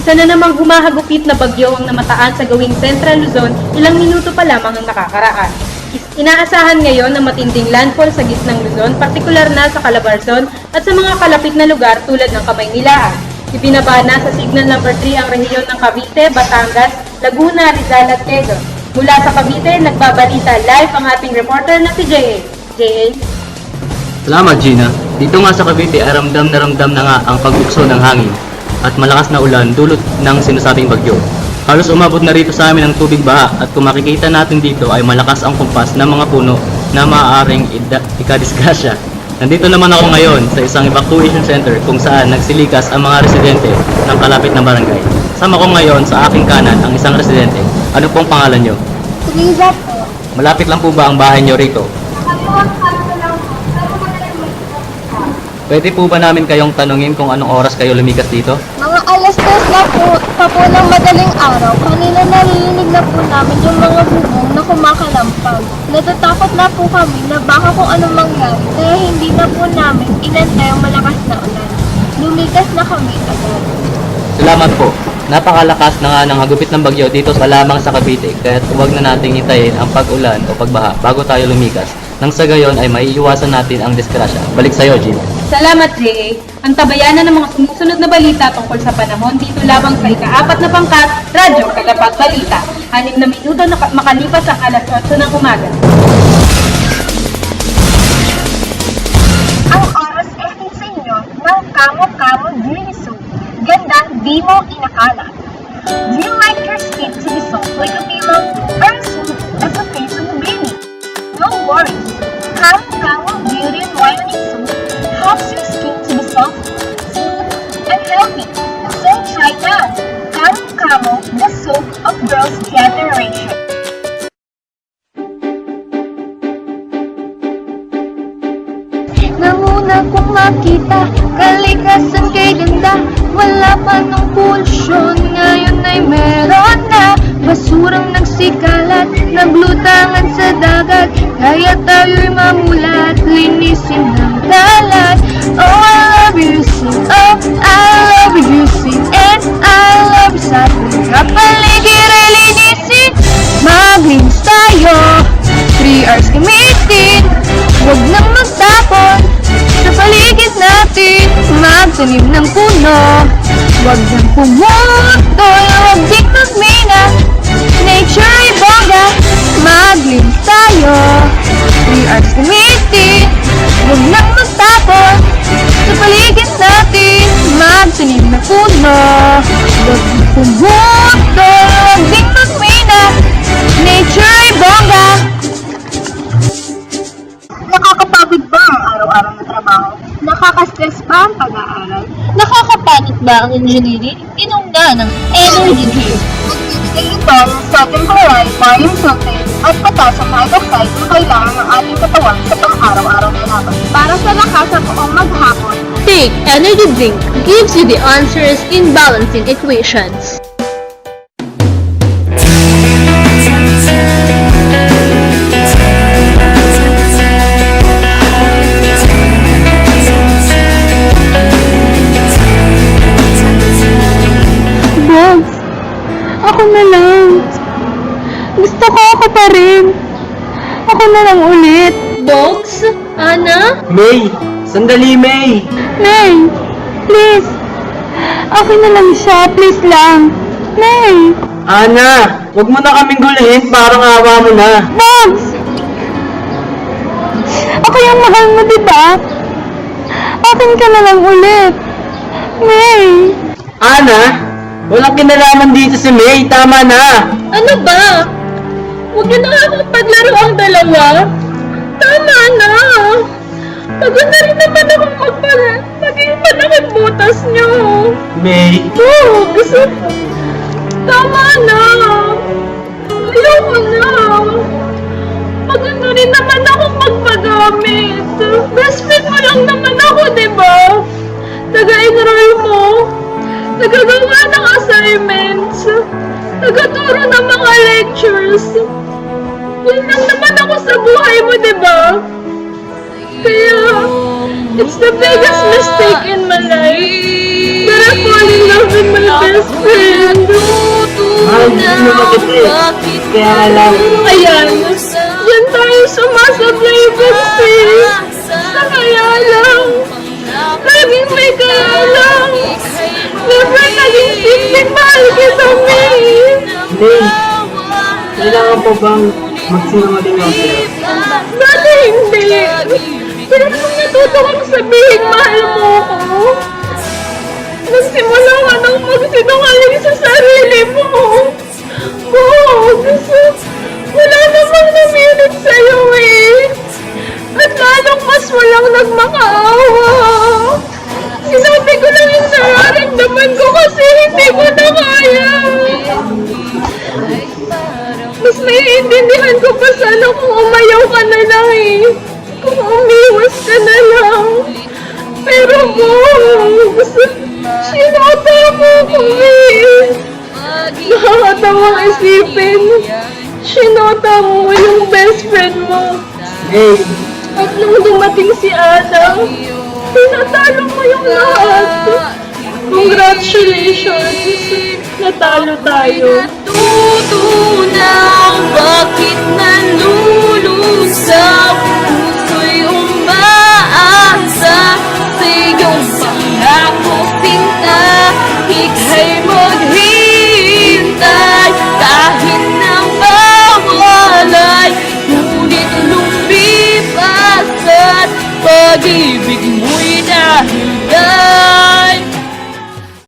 Isa na namang humahagupit na bagyo ang namataan sa gawing Central Luzon, ilang minuto pa lamang ang nakakaraan. Inaasahan ngayon na matinding landfall sa gitnang Luzon, partikular na sa Calabarzon at sa mga kalapit na lugar tulad ng Kamaynilaan. Ibinaba na sa signal number 3 ang rehiyon ng Cavite, Batangas, Laguna, Rizal at Quezon. Mula sa Cavite, nagbabalita live ang ating reporter na si J.A. J.A. Salamat, Gina. Dito nga sa Cavite ay ramdam na nga ang pagbukso ng hangin at malakas na ulan dulot ng sinasabing bagyo. Halos umabot na rito sa amin ang tubig baha at kung makikita natin dito ay malakas ang kumpas ng mga puno na maaaring ikadisgrasya. Nandito naman ako ngayon sa isang evacuation center kung saan nagsilikas ang mga residente ng kalapit na barangay. Sama ko ngayon sa aking kanan ang isang residente. Ano pong pangalan nyo? Liza po. Malapit lang po ba ang bahay nyo rito? Pwede po ba namin kayong tanungin kung anong oras kayo lumikas dito? Mga alas 2 na po ng madaling araw. Kanina narinig na po namin yung mga bubong na kumakalampag. Natatakot na po kami na baka kung anong mangyari, kaya hindi na po namin inantay ang malakas na ulan. Lumikas na kami agad. Salamat po. Napakalakas na nga ng hagupit ng bagyo dito sa lamang sa Cavite, kaya huwag na nating hintayin ang pag-ulan o pagbaha bago tayo lumikas. Nang sa gayon ay maiiwasan natin ang disgrasya. Balik sa'yo, Gina. Salamat, J.A. Ang tabayanan ng mga sumusunod na balita tungkol sa panahon dito lamang sa ika-4 na pangkat, Radyo Kalapag Balita. 6 na minuto na makalipas ang alas 8 ng umaga. Ang oras ay sa inyo ng Kamo-Kamo Beauty Soap. Ganda, di mo inakala. Do you like your skin to be soft like a pillow or smooth as the face of a baby? No worries. Kamo-Kamo Beauty and Whitening Soap helps your skin to be soft, smooth, and healthy. So try now. Kamo-Kamo, the soap of girls' generation. Namuna kong makita, kalikasan kay ganda. Wala pa nung pulsyon, ngayon ay meron na. Basurang nagsikalat, naglutangan sa dagat. Kaya tayo'y mamulat, linisin ng dalat. Oh, I love you, sing. Oh, I love you, sing. And I love you, sa ating kapaligid ay linisin. Maglinis tayo, 3 hours gamitin. Huwag nang magtapon sa paligid natin. Magtanim ng puno, huwag nang pumutol. Huwag din magmina, nature ay bongga. Maglinis tayo, 3 hours gamitin. Huwag nang magtapon sa paligid natin. Magtanim ng puno, huwag nang pumutol. Huwag din magmina, nature ay bongga. Nakakapagod ba ang araw-araw na trabaho? Nakaka-stress ba ang pag-aaral? Nakakapanit ba ang engineering? Inom na ng energy drink. Nagbibigay ito ng sodium chloride, barium sulfate, at potassium hydroxide na kailangan ng ating katawan sa pang-araw-araw na laban. Para sa lakas at buong maghapon, Take energy drink gives you the answers in balancing equations. Bogs, ako na lang. Gusto ko ako pa rin. Ako na lang ulit. Box? Ana? May! Sandali, May! May, please. Okay na lang siya, please lang. May, Ana! Huwag mo na kaming gulahin, parang awa mo na. Bogs! Ako yung mahal mo, diba? Akin ka na lang ulit. May, Ana! Walang kinalaman dito si May, tama na! Ano ba? Huwag niyo na akong paglaro ang dalawa. Tama na. Pagod na rin naman akong maging panakit butas niyo. May! Bogs! Tama na. Ayoko na. Pagod na rin naman akong magpagamit. Best friend mo lang naman ako, diba? Taga-enroll mo. Nagagawa ng assignments. Nagaturo ng mga lectures. Yun lang naman ako sa buhay mo, diba? Kaya, it's the biggest mistake in my life. But I fall in love with my best friend. Mahal, hindi naman kita eh. Kaya lang, Ayan, yan tayo sumasablay kasi. Sa kaya lang, laging may kaya lang. Never naging simpleng mahal kita, May. May, kailangan po bang magsinungaling ako sa'yo? Dati hindi. Pero nung natuto kang sabihin, mahal mo ko, nagsimula ka nang magsinungaling sa sarili mo. Kasi wala namang namilit sa'yo eh. At lalong mas walang nagmakaawa. Sinabi ko lang yung nararamdaman ko kasi hindi ko na kaya. Mas naiintindihan ko pa sana kung umayaw ka na lang eh. Kung umiwas ka na lang. Pero sinota mo ko eh. Nakakatawang isipin. Sinota mo yung best friend mo. May, At nung dumating si Adam, tinatalo mo yung lahat. Congratulations! Natalo tayo. Natutunaw bakit nalulung sa